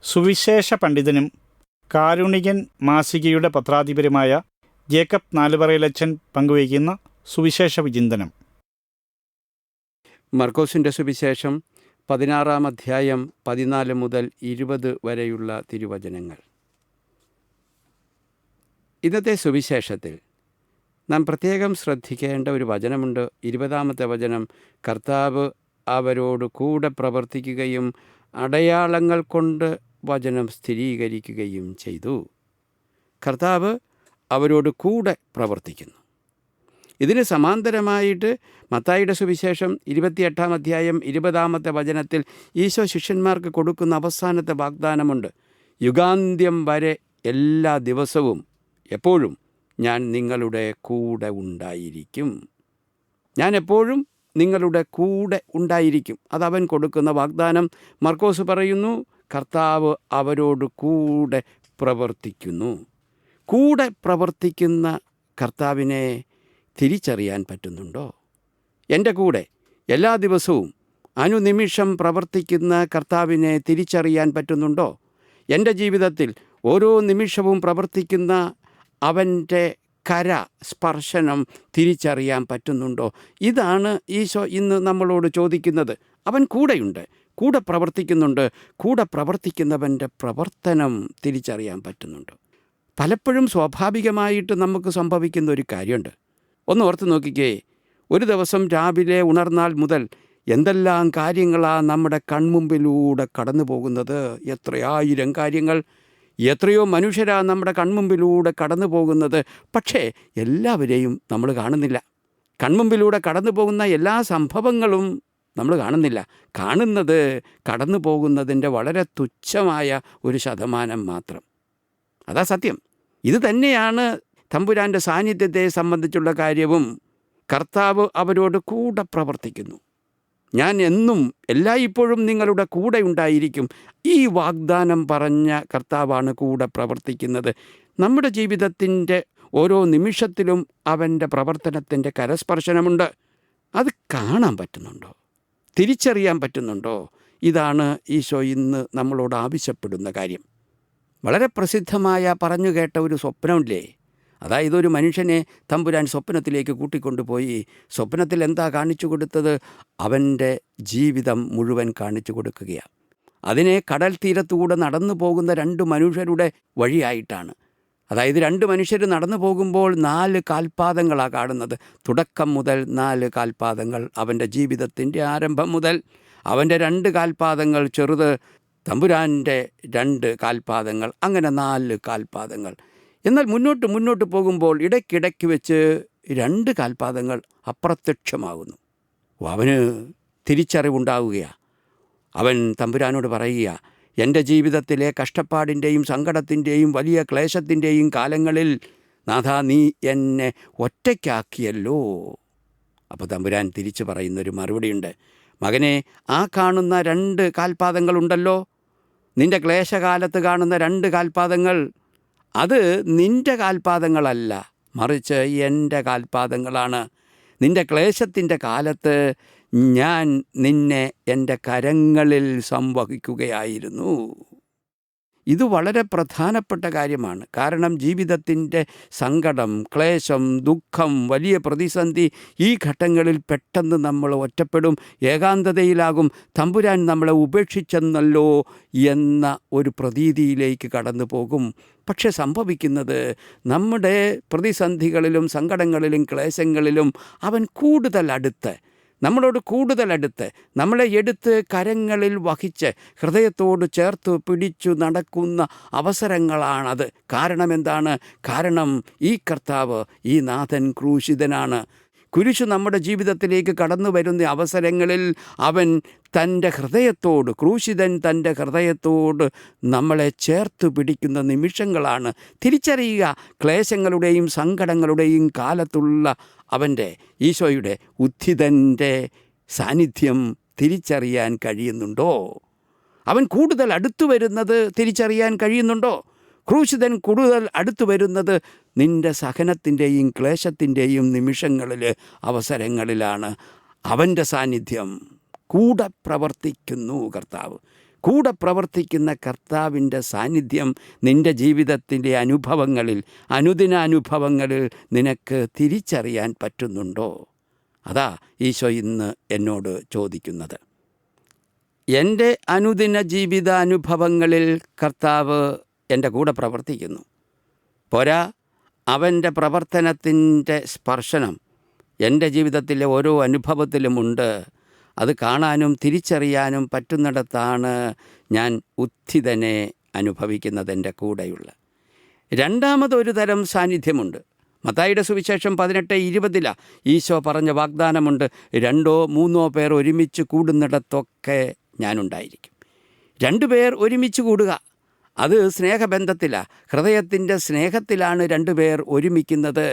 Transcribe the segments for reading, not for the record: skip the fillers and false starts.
സുവിശേഷ പണ്ഡിതനും കാരുണികൻ മാസികയുടെ പത്രാധിപരുമായ ജേക്കബ് നാലുപറയിലച്ചൻ പങ്കുവയ്ക്കുന്ന സുവിശേഷ വിചിന്തനം. മർക്കോസിൻ്റെ സുവിശേഷം 16-ാം അധ്യായം 14 മുതൽ 20 വരെയുള്ള തിരുവചനങ്ങൾ. ഇന്നത്തെ സുവിശേഷത്തിൽ നാം പ്രത്യേകം ശ്രദ്ധിക്കേണ്ട ഒരു വചനമുണ്ട്. 20-ാമത്തെ വചനം, കർത്താവ് അവരോട് കൂടെ പ്രവർത്തിക്കുകയും അടയാളങ്ങൾ കൊണ്ട് വചനം സ്ഥിരീകരിക്കുകയും ചെയ്തു. കർത്താവ് അവരോട് കൂടെ പ്രവർത്തിക്കുന്നു. ഇതിന് സമാന്തരമായിട്ട് മത്തായിയുടെ സുവിശേഷം 28-ാം അധ്യായം 20-ാമത്തെ വചനത്തിൽ ഈശോ ശിഷ്യന്മാർക്ക് കൊടുക്കുന്ന അവസാനത്തെ വാഗ്ദാനമുണ്ട്. യുഗാന്ത്യം വരെ എല്ലാ ദിവസവും എപ്പോഴും ഞാൻ നിങ്ങളുടെ കൂടെ ഉണ്ടായിരിക്കും. ഞാൻ എപ്പോഴും നിങ്ങളുടെ കൂടെ ഉണ്ടായിരിക്കും. അതവൻ കൊടുക്കുന്ന വാഗ്ദാനം. മർക്കോസ് പറയുന്നു, കർത്താവ് അവരോട് കൂടെ പ്രവർത്തിക്കുന്നു. കൂടെ പ്രവർത്തിക്കുന്ന കർത്താവിനെ തിരിച്ചറിയാൻ പറ്റുന്നുണ്ടോ? എൻ്റെ കൂടെ എല്ലാ ദിവസവും അനുനിമിഷം പ്രവർത്തിക്കുന്ന കർത്താവിനെ തിരിച്ചറിയാൻ പറ്റുന്നുണ്ടോ? എൻ്റെ ജീവിതത്തിൽ ഓരോ നിമിഷവും പ്രവർത്തിക്കുന്ന അവൻ്റെ കര സ്പർശനം തിരിച്ചറിയാൻ പറ്റുന്നുണ്ടോ? ഇതാണ് ഈശോ ഇന്ന് നമ്മളോട് ചോദിക്കുന്നത്. അവൻ കൂടെയുണ്ട്, കൂടെ പ്രവർത്തിക്കുന്നുണ്ട്. കൂടെ പ്രവർത്തിക്കുന്നവൻ്റെ പ്രവർത്തനം തിരിച്ചറിയാൻ പറ്റുന്നുണ്ട്. പലപ്പോഴും സ്വാഭാവികമായിട്ട് നമുക്ക് സംഭവിക്കുന്ന ഒരു കാര്യമുണ്ട്. ഒന്ന് ഓർത്ത് നോക്കിക്കേ. ഒരു ദിവസം രാവിലെ ഉണർന്നാൽ മുതൽ എന്തെല്ലാം കാര്യങ്ങളാണ് നമ്മുടെ കൺമുമ്പിലൂടെ കടന്നു പോകുന്നത്. എത്രയായിരം കാര്യങ്ങൾ, എത്രയോ മനുഷ്യരാണ് നമ്മുടെ കൺമുമ്പിലൂടെ കടന്നു പോകുന്നത്. പക്ഷേ എല്ലാവരെയും നമ്മൾ കാണുന്നില്ല. കൺമുമ്പിലൂടെ കടന്നു പോകുന്ന എല്ലാ സംഭവങ്ങളും നമ്മൾ കാണുന്നില്ല. കാണുന്നത് കടന്നു പോകുന്നതിൻ്റെ വളരെ തുച്ഛമായ ഒരു ശതമാനം മാത്രം. അതാ സത്യം. ഇത് തന്നെയാണ് തമ്പുരാൻ്റെ സാന്നിധ്യത്തെ സംബന്ധിച്ചുള്ള കാര്യവും. കർത്താവ് അവരോട് കൂടെ പ്രവർത്തിക്കുന്നു. ഞാൻ എന്നും എല്ലായ്പ്പോഴും നിങ്ങളുടെ കൂടെ ഉണ്ടായിരിക്കും. ഈ വാഗ്ദാനം പറഞ്ഞ കർത്താവാണ് കൂടെ പ്രവർത്തിക്കുന്നത്. നമ്മുടെ ജീവിതത്തിൻ്റെ ഓരോ നിമിഷത്തിലും അവൻ്റെ പ്രവർത്തനത്തിൻ്റെ കരസ്പർശനമുണ്ട്. അത് കാണാൻ പറ്റുന്നുണ്ടോ? തിരിച്ചറിയാൻ പറ്റുന്നുണ്ടോ? ഇതാണ് ഈശോ ഇന്ന് നമ്മളോട് ആവശ്യപ്പെടുന്ന കാര്യം. വളരെ പ്രസിദ്ധമായ പറഞ്ഞു കേട്ട ഒരു സ്വപ്നമില്ലേ? അതായത് ഒരു മനുഷ്യനെ തമ്പുരാൻ സ്വപ്നത്തിലേക്ക് കൂട്ടിക്കൊണ്ടുപോയി. സ്വപ്നത്തിൽ എന്താ കാണിച്ചു കൊടുത്തത്? അവൻ്റെ ജീവിതം മുഴുവൻ കാണിച്ചു കൊടുക്കുകയാണ്. അതിനെ കടൽ തീരത്തുകൂടെ നടന്നു പോകുന്ന 2 മനുഷ്യരുടെ വഴിയായിട്ടാണ്. അതായത് 2 മനുഷ്യർ നടന്നു പോകുമ്പോൾ 4 കാൽപാദങ്ങളാണ് കാണുന്നത്. തുടക്കം മുതൽ 4 കാൽപാദങ്ങൾ. അവൻ്റെ ജീവിതത്തിൻ്റെ ആരംഭം മുതൽ അവൻ്റെ 2 കാൽപാദങ്ങൾ ചെറുത്, തമ്പുരാൻ്റെ 2 കാൽപാദങ്ങൾ, അങ്ങനെ 4 കാൽപാദങ്ങൾ. എന്നാൽ മുന്നോട്ട് പോകുമ്പോൾ ഇടയ്ക്കിടയ്ക്ക് വെച്ച് 2 കാൽപാദങ്ങൾ അപ്രത്യക്ഷമാകുന്നു. അവന് തിരിച്ചറിവുണ്ടാവുകയാണ്. അവൻ തമ്പുരാനോട് പറയുക, എൻ്റെ ജീവിതത്തിലെ കഷ്ടപ്പാടിൻ്റെയും സങ്കടത്തിൻ്റെയും വലിയ ക്ലേശത്തിൻ്റെയും കാലങ്ങളിൽ നാഥാ നീ എന്നെ ഒറ്റയ്ക്കാക്കിയല്ലോ. അപ്പോൾ തമ്പുരാൻ തിരിച്ചു പറയുന്നൊരു മറുപടിയുണ്ട്. മകനെ, ആ കാണുന്ന 2 കാൽപാദങ്ങളുണ്ടല്ലോ, നിൻ്റെ ക്ലേശകാലത്ത് കാണുന്ന 2 കാൽപാദങ്ങൾ, അത് നിൻ്റെ കാൽപാദങ്ങളല്ല, മറിച്ച് എൻ്റെ കാൽപാദങ്ങളാണ്. നിൻ്റെ ക്ലേശത്തിൻ്റെ കാലത്ത് ഞാൻ നിന്നെ എൻ്റെ കരങ്ങളിൽ സംവഹിക്കുകയായിരുന്നു. ഇത് വളരെ പ്രധാനപ്പെട്ട കാര്യമാണ്. കാരണം ജീവിതത്തിൻ്റെ സങ്കടം, ക്ലേശം, ദുഃഖം, വലിയ പ്രതിസന്ധി, ഈ ഘട്ടങ്ങളിൽ പെട്ടെന്ന് നമ്മൾ ഒറ്റപ്പെടും, ഏകാന്തതയിലാകും. തമ്പുരാൻ നമ്മളെ ഉപേക്ഷിച്ചെന്നല്ലോ എന്ന ഒരു പ്രതീതിയിലേക്ക് കടന്നു പോകും. പക്ഷെ സംഭവിക്കുന്നത്, നമ്മുടെ പ്രതിസന്ധികളിലും സങ്കടങ്ങളിലും ക്ലേശങ്ങളിലും അവൻ കൂടുതൽ അടുത്ത്, നമ്മളോട് കൂടുതൽ അടുത്ത്, നമ്മളെ എടുത്ത് കരങ്ങളിൽ വഹിച്ച് ഹൃദയത്തോട് ചേർത്ത് പിടിച്ചു നടക്കുന്ന അവസരങ്ങളാണത്. കാരണം എന്താണ്? കാരണം ഈ കർത്താവ്, ഈ നാഥൻ ക്രൂശിതനാണ്. കുരിശ് നമ്മുടെ ജീവിതത്തിലേക്ക് കടന്നു വരുന്ന അവസരങ്ങളിൽ അവൻ തൻ്റെ ഹൃദയത്തോട്, ക്രൂശിതൻ തൻ്റെ ഹൃദയത്തോട് നമ്മളെ ചേർത്ത് പിടിക്കുന്ന നിമിഷങ്ങളാണ്. തിരിച്ചറിയുക, ക്ലേശങ്ങളുടെയും സങ്കടങ്ങളുടെയും കാലത്തുള്ള അവൻ്റെ, ഈശോയുടെ ഉത്ഥിതൻ്റെ സാന്നിധ്യം തിരിച്ചറിയാൻ കഴിയുന്നുണ്ടോ? അവൻ കൂടുതൽ അടുത്തു വരുന്നത് തിരിച്ചറിയാൻ കഴിയുന്നുണ്ടോ? ക്രൂശിതൻ കൂടുതൽ അടുത്തു വരുന്നത് നിൻ്റെ സഹനത്തിൻ്റെയും ക്ലേശത്തിൻ്റെയും നിമിഷങ്ങളിൽ, അവസരങ്ങളിലാണ്. അവൻ്റെ സാന്നിധ്യം കൂടെ പ്രവർത്തിക്കുന്നു കർത്താവ്. കൂടെ പ്രവർത്തിക്കുന്ന കർത്താവിൻ്റെ സാന്നിധ്യം നിൻ്റെ ജീവിതത്തിൻ്റെ അനുഭവങ്ങളിൽ, അനുദിന അനുഭവങ്ങളിൽ നിനക്ക് തിരിച്ചറിയാൻ പറ്റുന്നുണ്ടോ? അതാ ഈശോ ഇന്ന് എന്നോട് ചോദിക്കുന്നത്. എൻ്റെ അനുദിന ജീവിതാനുഭവങ്ങളിൽ കർത്താവ് എൻ്റെ കൂടെ പ്രവർത്തിക്കുന്നു. പോരാ, അവൻ്റെ പ്രവർത്തനത്തിൻ്റെ സ്പർശനം എൻ്റെ ജീവിതത്തിലെ ഓരോ അനുഭവത്തിലുമുണ്ട്. അത് കാണാനും തിരിച്ചറിയാനും പറ്റുന്നിടത്താണ് ഞാൻ ഉത്ഥിതനെ അനുഭവിക്കുന്നത്, എൻ്റെ കൂടെയുള്ള. രണ്ടാമതൊരു തരം സാന്നിധ്യമുണ്ട്. മത്തായിയുടെ സുവിശേഷം 18:20 ഈശോ പറഞ്ഞ വാഗ്ദാനമുണ്ട്, 2 or 3 പേർ ഒരുമിച്ച് കൂടുന്നിടത്തൊക്കെ ഞാനുണ്ടായിരിക്കും. 2 പേർ ഒരുമിച്ച് കൂടുക, അത് സ്നേഹബന്ധത്തിലാണ്, ഹൃദയത്തിൻ്റെ സ്നേഹത്തിലാണ് 2 പേർ ഒരുമിക്കുന്നത്.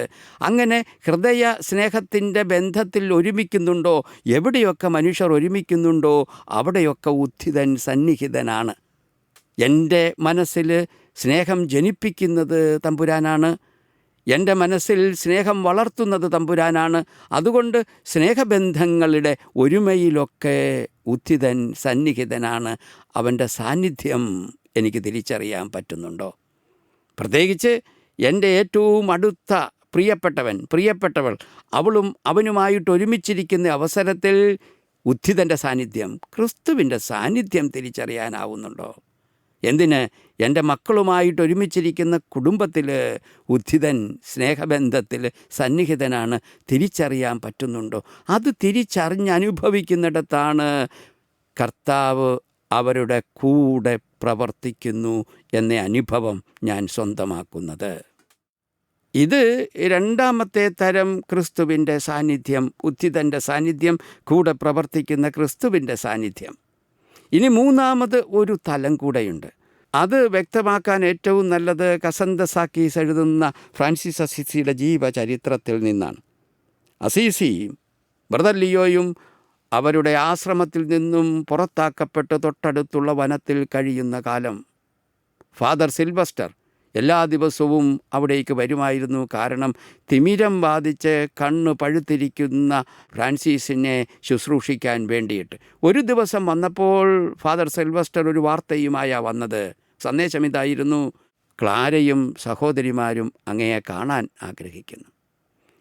അങ്ങനെ ഹൃദയ സ്നേഹത്തിൻ്റെ ബന്ധത്തിൽ ഒരുമിക്കുന്നുണ്ടോ, എവിടെയൊക്കെ മനുഷ്യർ ഒരുമിക്കുന്നുണ്ടോ അവിടെയൊക്കെ ഉത്ഥിതൻ സന്നിഹിതനാണ്. എൻ്റെ മനസ്സിൽ സ്നേഹം ജനിപ്പിക്കുന്നത് തമ്പുരാനാണ്. എൻ്റെ മനസ്സിൽ സ്നേഹം വളർത്തുന്നത് തമ്പുരാനാണ്. അതുകൊണ്ട് സ്നേഹബന്ധങ്ങളുടെ ഒരുമയിലൊക്കെ ഉത്ഥിതൻ സന്നിഹിതനാണ്. അവൻ്റെ സാന്നിധ്യം എനിക്ക് തിരിച്ചറിയാൻ പറ്റുന്നുണ്ടോ? പ്രത്യേകിച്ച് എൻ്റെ ഏറ്റവും അടുത്ത പ്രിയപ്പെട്ടവൾ, അവളും അവനുമായിട്ട് ഒരുമിച്ചിരിക്കുന്ന അവസരത്തിൽ ഉത്ഥിതൻ്റെ സാന്നിധ്യം, ക്രിസ്തുവിൻ്റെ സാന്നിധ്യം തിരിച്ചറിയാനാവുന്നുണ്ടോ? എന്തിന്, എൻ്റെ മക്കളുമായിട്ട് ഒരുമിച്ചിരിക്കുന്ന കുടുംബത്തിൽ ഉത്ഥിതൻ സ്നേഹബന്ധത്തിൽ സന്നിഹിതനാണ്, തിരിച്ചറിയാൻ പറ്റുന്നുണ്ടോ? അത് തിരിച്ചറിഞ്ഞനുഭവിക്കുന്നിടത്താണ് കർത്താവ് അവരുടെ കൂടെ പ്രവർത്തിക്കുന്നു എന്ന അനുഭവം ഞാൻ സ്വന്തമാക്കുന്നത്. ഇത് രണ്ടാമത്തെ തരം ക്രിസ്തുവിൻ്റെ സാന്നിധ്യം, ഉത്ഥിതൻ്റെ സാന്നിധ്യം, കൂടെ പ്രവർത്തിക്കുന്ന ക്രിസ്തുവിൻ്റെ സാന്നിധ്യം. ഇനി മൂന്നാമത് ഒരു തലം കൂടെയുണ്ട്. അത് വ്യക്തമാക്കാൻ ഏറ്റവും നല്ലത് കസന്തസാക്കീസ് എഴുതുന്ന ഫ്രാൻസിസ് അസീസിയുടെ ജീവചരിത്രത്തിൽ നിന്നാണ്. അസീസിയും ബ്രദർ ലിയോയും അവരുടെ ആശ്രമത്തിൽ നിന്നും പുറത്താക്കപ്പെട്ട് തൊട്ടടുത്തുള്ള വനത്തിൽ കഴിയുന്ന കാലം ഫാദർ സിൽവസ്റ്റർ എല്ലാ ദിവസവും അവിടേക്ക് വരുമായിരുന്നു. കാരണം തിമിരം ബാധിച്ച് കണ്ണ് പഴുത്തിരിക്കുന്ന ഫ്രാൻസിസിനെ ശുശ്രൂഷിക്കാൻ വേണ്ടിയിട്ട്. ഒരു ദിവസം വന്നപ്പോൾ ഫാദർ സിൽവസ്റ്റർ ഒരു വാർത്തയുമായാണ് വന്നത്. സന്ദേശം ഇതായിരുന്നു: ക്ലാരയും സഹോദരിമാരും അങ്ങയെ കാണാൻ ആഗ്രഹിക്കുന്നു.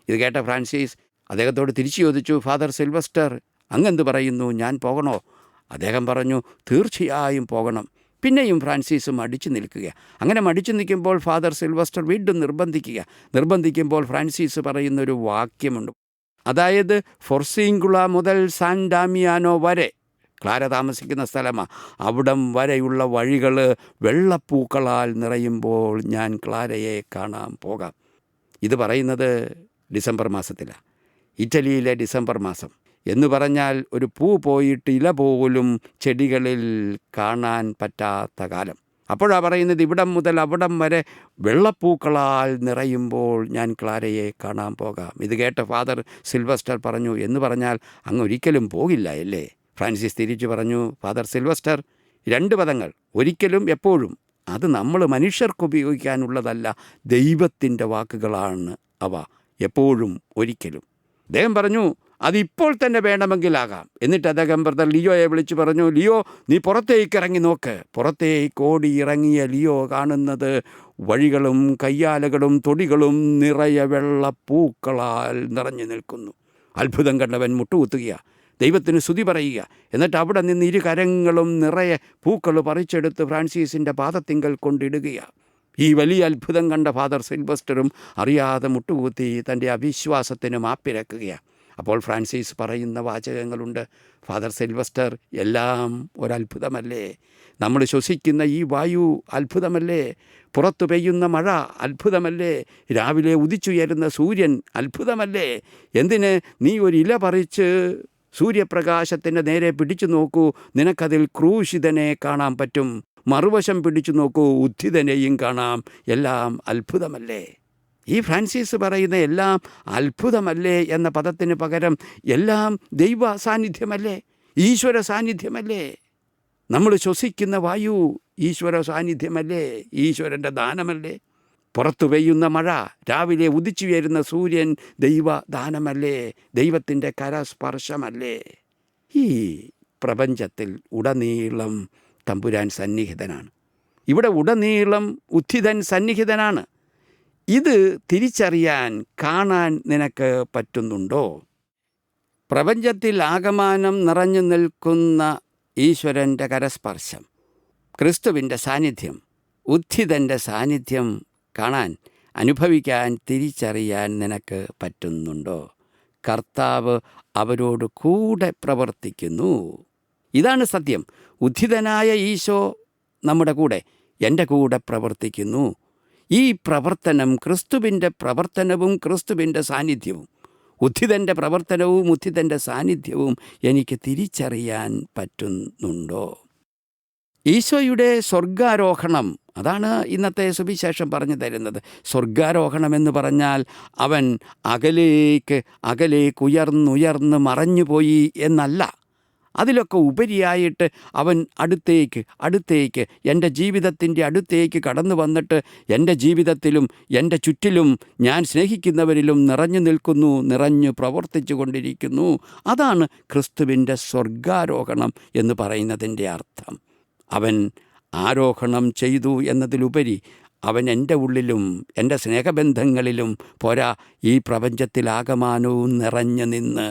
ഇത് കേട്ട ഫ്രാൻസിസ് അദ്ദേഹത്തോട് തിരിച്ചു ചോദിച്ചു, ഫാദർ സിൽവസ്റ്റർ, അങ്ങെന്ത് പറയുന്നു, ഞാൻ പോകണോ? അദ്ദേഹം പറഞ്ഞു, തീർച്ചയായും പോകണം. പിന്നെയും ഫ്രാൻസിസ് മടിച്ചു നിൽക്കുക. അങ്ങനെ മടിച്ചു നിൽക്കുമ്പോൾ ഫാദർ സിൽവസ്റ്റർ വീണ്ടും നിർബന്ധിക്കുമ്പോൾ ഫ്രാൻസിസ് പറയുന്നൊരു വാക്യമുണ്ട്. അതായത് ഫൊർസീങ്കുള മുതൽ സാൻ ഡാമിയാനോ വരെ, ക്ലാര താമസിക്കുന്ന സ്ഥലമാണ്, അവിടം വരെയുള്ള വഴികൾ വെള്ളപ്പൂക്കളാൽ നിറയുമ്പോൾ ഞാൻ ക്ലാരയെ കാണാൻ പോകാം. ഇത് പറയുന്നത് ഡിസംബർ മാസത്തിലാണ്, ഇറ്റലിയിലെ ഡിസംബർ മാസം. എന്ന് പറഞ്ഞാൽ ഒരു പൂ പോയിട്ട് ഇല പോലും ചെടികളിൽ കാണാൻ പറ്റാത്ത കാലം. അപ്പോഴാണ് പറയുന്നത്, ഇവിടം മുതൽ അവിടം വരെ വെള്ളപ്പൂക്കളാൽ നിറയുമ്പോൾ ഞാൻ ക്ലാരയെ കാണാൻ പോകാം. ഇത് കേട്ട ഫാദർ സിൽവസ്റ്റർ പറഞ്ഞു, എന്ന് പറഞ്ഞാൽ അങ്ങ് ഒരിക്കലും പോകില്ല അല്ലേ? ഫ്രാൻസിസ് തിരിച്ചു പറഞ്ഞു, ഫാദർ സിൽവസ്റ്റർ, 2 പദങ്ങൾ, ഒരിക്കലും എപ്പോഴും, അത് നമ്മൾ മനുഷ്യർക്ക് ഉപയോഗിക്കാനുള്ളതല്ല, ദൈവത്തിൻ്റെ വാക്കുകളാണ് അവ, എപ്പോഴും ഒരിക്കലും. അദ്ദേഹം പറഞ്ഞു, അതിപ്പോൾ തന്നെ വേണമെങ്കിലാകാം. എന്നിട്ട് അദ്ദേഹം ബ്രദർ ലിയോയെ വിളിച്ചു പറഞ്ഞു, ലിയോ, നീ പുറത്തേക്ക് ഇറങ്ങി നോക്ക്. പുറത്തേക്ക് ഓടി ഇറങ്ങിയ ലിയോ കാണുന്നത് വഴികളും കയ്യാലകളും തൊടികളും നിറയെ വെള്ളപ്പൂക്കളാൽ നിറഞ്ഞു നിൽക്കുന്നു. അത്ഭുതം കണ്ടവൻ മുട്ടുകുത്തുക, ദൈവത്തിന് സ്തുതി പറയുക. എന്നിട്ട് അവിടെ നിന്ന് 2 കരങ്ങളും നിറയെ പൂക്കൾ പറിച്ചെടുത്ത് ഫ്രാൻസിസിൻ്റെ പാദത്തിങ്കൽ കൊണ്ടിടുക. ഈ വലിയ അത്ഭുതം കണ്ട ഫാദർ സിൽവസ്റ്ററും അറിയാതെ മുട്ടുകുത്തി തൻ്റെ അവിശ്വാസത്തിന് മാപ്പിരക്കുകയാണ്. അപ്പോൾ ഫ്രാൻസിസ് പറയുന്ന വാചകങ്ങളുണ്ട്, ഫാദർ സിൽവസ്റ്റർ, എല്ലാം ഒരത്ഭുതമല്ലേ? നമ്മൾ ശ്വസിക്കുന്ന ഈ വായു അത്ഭുതമല്ലേ? പുറത്തു പെയ്യുന്ന മഴ അത്ഭുതമല്ലേ? രാവിലെ ഉദിച്ചുയരുന്ന സൂര്യൻ അത്ഭുതമല്ലേ? എന്തിന് നീ ഒരു ഇല പറിച്ച് സൂര്യപ്രകാശത്തിൻ്റെ നേരെ പിടിച്ചു നോക്കൂ, നിനക്കതിൽ ക്രൂശിതനെ കാണാൻ പറ്റും. മറുവശം പിടിച്ചു നോക്കൂ, ഉത്ഥിതനെയും കാണാം. എല്ലാം അത്ഭുതമല്ലേ? ഈ ഫ്രാൻസിസ് പറയുന്ന എല്ലാം അത്ഭുതമല്ലേ എന്ന പദത്തിന് പകരം എല്ലാം ദൈവ സാന്നിധ്യമല്ലേ, ഈശ്വര സാന്നിധ്യമല്ലേ? നമ്മൾ ശ്വസിക്കുന്ന വായു ഈശ്വര സാന്നിധ്യമല്ലേ, ഈശ്വരൻ്റെ ദാനമല്ലേ? പുറത്തു പെയ്യുന്ന മഴ, രാവിലെ ഉദിച്ചുയരുന്ന സൂര്യൻ ദൈവദാനമല്ലേ, ദൈവത്തിൻ്റെ കരസ്പർശമല്ലേ? ഈ പ്രപഞ്ചത്തിൽ ഉടനീളം തമ്പുരാൻ സന്നിഹിതനാണ്. ഇവിടെ ഉടനീളം ഉത്ഥിതൻ സന്നിഹിതനാണ്. ഇത് തിരിച്ചറിയാൻ, കാണാൻ നിനക്ക് പറ്റുന്നുണ്ടോ? പ്രപഞ്ചത്തിൽ ആകമാനം നിറഞ്ഞു നിൽക്കുന്ന ഈശ്വരൻ്റെ കരസ്പർശം, ക്രിസ്തുവിൻ്റെ സാന്നിധ്യം, ഉത്ഥിതൻ്റെ സാന്നിധ്യം കാണാൻ, അനുഭവിക്കാൻ, തിരിച്ചറിയാൻ നിനക്ക് പറ്റുന്നുണ്ടോ? കർത്താവ് അവരോട് കൂടെ പ്രവർത്തിക്കുന്നു. ഇതാണ് സത്യം. ഉത്ഥിതനായ ഈശോ നമ്മുടെ കൂടെ, എൻ്റെ കൂടെ പ്രവർത്തിക്കുന്നു. ഈ പ്രവർത്തനം, ക്രിസ്തുവിൻ്റെ പ്രവർത്തനവും ക്രിസ്തുവിൻ്റെ സാന്നിധ്യവും, ഉത്ഥിതൻ്റെ പ്രവർത്തനവും ഉത്ഥിതൻ്റെ സാന്നിധ്യവും എനിക്ക് തിരിച്ചറിയാൻ പറ്റുന്നുണ്ടോ? ഈശോയുടെ സ്വർഗാരോഹണം, അതാണ് ഇന്നത്തെ സുവിശേഷം പറഞ്ഞു തരുന്നത്. സ്വർഗാരോഹണം എന്ന് പറഞ്ഞാൽ അവൻ അകലേക്ക് ഉയർന്നുയർന്ന് മറഞ്ഞുപോയി എന്നല്ല. അതിലൊക്കെ ഉപരിയായിട്ട് അവൻ അടുത്തേക്ക് എൻ്റെ ജീവിതത്തിൻ്റെ അടുത്തേക്ക് കടന്നു വന്നിട്ട് എൻ്റെ ജീവിതത്തിലും എൻ്റെ ചുറ്റിലും ഞാൻ സ്നേഹിക്കുന്നവരിലും നിറഞ്ഞു നിൽക്കുന്നു, നിറഞ്ഞു പ്രവർത്തിച്ചു കൊണ്ടിരിക്കുന്നു. അതാണ് ക്രിസ്തുവിൻ്റെ സ്വർഗാരോഹണം എന്ന് പറയുന്നതിൻ്റെ അർത്ഥം. അവൻ ആരോഹണം ചെയ്തു എന്നതിലുപരി അവൻ എൻ്റെ ഉള്ളിലും എൻ്റെ സ്നേഹബന്ധങ്ങളിലും പോരാ, ഈ പ്രപഞ്ചത്തിലാകമാനവും നിറഞ്ഞു നിന്ന്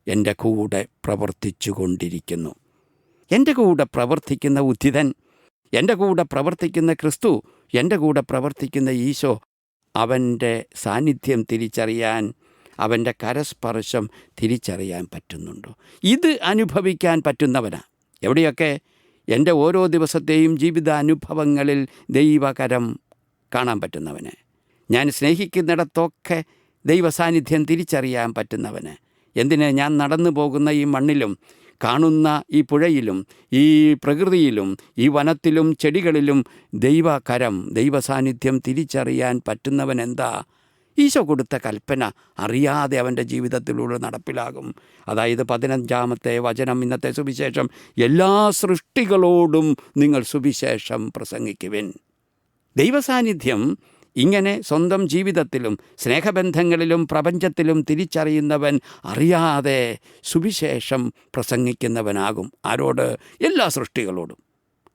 എൻ്റെ കൂടെ പ്രവർത്തിച്ചു കൊണ്ടിരിക്കുന്നു. എൻ്റെ കൂടെ പ്രവർത്തിക്കുന്ന ഉത്ഥിതൻ, എൻ്റെ കൂടെ പ്രവർത്തിക്കുന്ന ക്രിസ്തു, എൻ്റെ കൂടെ പ്രവർത്തിക്കുന്ന ഈശോ, അവൻ്റെ സാന്നിധ്യം തിരിച്ചറിയാൻ, അവൻ്റെ കരസ്പർശം തിരിച്ചറിയാൻ പറ്റുന്നുണ്ടോ? ഇത് അനുഭവിക്കാൻ പറ്റുന്നവനാ. എവിടെയൊക്കെ? എൻ്റെ ഓരോ ദിവസത്തെയും ജീവിതാനുഭവങ്ങളിൽ ദൈവകരം കാണാൻ പറ്റുന്നവന്, ഞാൻ സ്നേഹിക്കുന്നിടത്തൊക്കെ ദൈവസാന്നിധ്യം തിരിച്ചറിയാൻ പറ്റുന്നവന്, എന്തിന് ഞാൻ നടന്നു പോകുന്ന ഈ മണ്ണിലും കാണുന്ന ഈ പുഴയിലും ഈ പ്രകൃതിയിലും ഈ വനത്തിലും ചെടികളിലും ദൈവകരം, ദൈവസാന്നിധ്യം തിരിച്ചറിയാൻ പറ്റുന്നവൻ എന്താ? ഈശോ കൊടുത്ത കൽപ്പന അറിയാതെ അവൻ്റെ ജീവിതത്തിലൂടെ നടപ്പിലാകും. അതായത് 15-ാമത്തെ വചനം, ഇന്നത്തെ സുവിശേഷം, എല്ലാ സൃഷ്ടികളോടും നിങ്ങൾ സുവിശേഷം പ്രസംഗിക്കുവിൻ. ദൈവസാന്നിധ്യം ഇങ്ങനെ സ്വന്തം ജീവിതത്തിലും സ്നേഹബന്ധങ്ങളിലും പ്രപഞ്ചത്തിലും തിരിച്ചറിയുന്നവൻ അറിയാതെ സുവിശേഷം പ്രസംഗിക്കുന്നവനാകും. ആരോട്? എല്ലാ സൃഷ്ടികളോടും.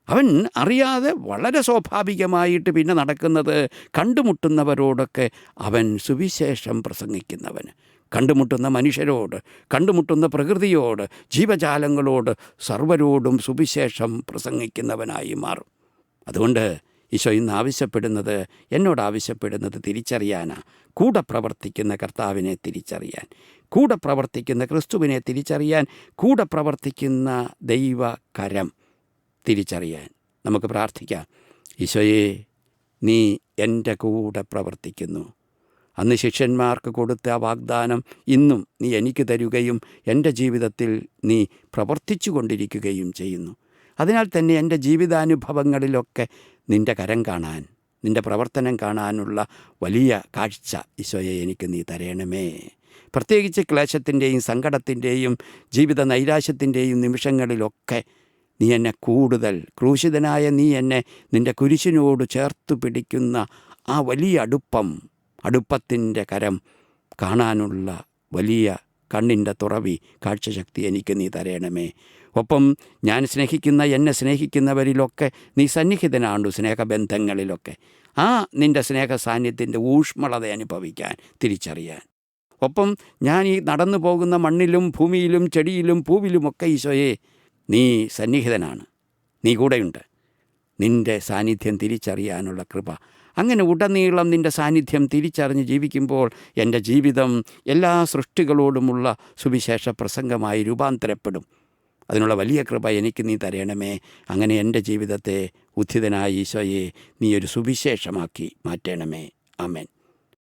അവൻ അറിയാതെ വളരെ സ്വാഭാവികമായിട്ട് പിന്നെ നടക്കുന്നത് കണ്ടുമുട്ടുന്നവരോടൊക്കെ അവൻ സുവിശേഷം പ്രസംഗിക്കുന്നവന്, കണ്ടുമുട്ടുന്ന മനുഷ്യരോട്, കണ്ടുമുട്ടുന്ന പ്രകൃതിയോട്, ജീവജാലങ്ങളോട്, സർവരോടും സുവിശേഷം പ്രസംഗിക്കുന്നവനായി മാറും. അതുകൊണ്ട് ഈശോ ഇന്ന് എന്നോട് ആവശ്യപ്പെടുന്നത് തിരിച്ചറിയാനാ. കൂടെ പ്രവർത്തിക്കുന്ന കർത്താവിനെ തിരിച്ചറിയാൻ, കൂടെ പ്രവർത്തിക്കുന്ന ക്രിസ്തുവിനെ തിരിച്ചറിയാൻ, കൂടെ പ്രവർത്തിക്കുന്ന ദൈവകരം തിരിച്ചറിയാൻ നമുക്ക് പ്രാർത്ഥിക്കാം. ഈശോയെ, നീ എൻ്റെ കൂടെ പ്രവർത്തിക്കുന്നു. അന്ന് ശിഷ്യന്മാർക്ക് കൊടുത്ത ആ വാഗ്ദാനം ഇന്നും നീ എനിക്ക് തരുകയും എൻ്റെ ജീവിതത്തിൽ നീ പ്രവർത്തിച്ചു കൊണ്ടിരിക്കുകയും ചെയ്യുന്നു. അതിനാൽ തന്നെ എൻ്റെ ജീവിതാനുഭവങ്ങളിലൊക്കെ നിൻ്റെ കരം കാണാൻ, നിൻ്റെ പ്രവർത്തനം കാണാനുള്ള വലിയ കാഴ്ച ഈശോയെ എനിക്ക് നീ തരണമേ. പ്രത്യേകിച്ച് ക്ലേശത്തിൻ്റെയും സങ്കടത്തിൻ്റെയും ജീവിത നൈരാശ്യത്തിൻ്റെയും നിമിഷങ്ങളിലൊക്കെ നീ എന്നെ കൂടുതൽ, ക്രൂശിതനായ നീ എന്നെ നിൻ്റെ കുരിശിനോട് ചേർത്തു പിടിക്കുന്ന ആ വലിയ അടുപ്പത്തിൻ്റെ കരം കാണാനുള്ള വലിയ കണ്ണിൻ്റെ തുറവി, കാഴ്ചശക്തി എനിക്ക് നീ തരണമേ. ഒപ്പം ഞാൻ സ്നേഹിക്കുന്ന, എന്നെ സ്നേഹിക്കുന്നവരിലൊക്കെ നീ സന്നിഹിതനാണു, സ്നേഹബന്ധങ്ങളിലൊക്കെ. ആ നിൻ്റെ സ്നേഹ സാന്നിധ്യത്തിൻ്റെ ഊഷ്മളത അനുഭവിക്കാൻ, തിരിച്ചറിയാൻ. ഒപ്പം ഞാൻ ഈ നടന്നു പോകുന്ന മണ്ണിലും ഭൂമിയിലും ചെടിയിലും പൂവിലുമൊക്കെ ഈശോയെ നീ സന്നിഹിതനാണ്, നീ കൂടെയുണ്ട്. നിൻ്റെ സാന്നിധ്യം തിരിച്ചറിയാനുള്ള കൃപ, അങ്ങനെ ഉടനീളം നിൻ്റെ സാന്നിധ്യം തിരിച്ചറിഞ്ഞ് ജീവിക്കുമ്പോൾ എൻ്റെ ജീവിതം എല്ലാ സൃഷ്ടികളോടുമുള്ള സുവിശേഷ പ്രസംഗമായി രൂപാന്തരപ്പെടും. അതിനുള്ള വലിയ കൃപ എനിക്ക് നീ തരണമേ. അങ്ങനെ എൻ്റെ ജീവിതത്തെ ഉത്ഥിതനായ ഈശോയെ നീ ഒരു സുവിശേഷമാക്കി മാറ്റണമേ. ആമേൻ.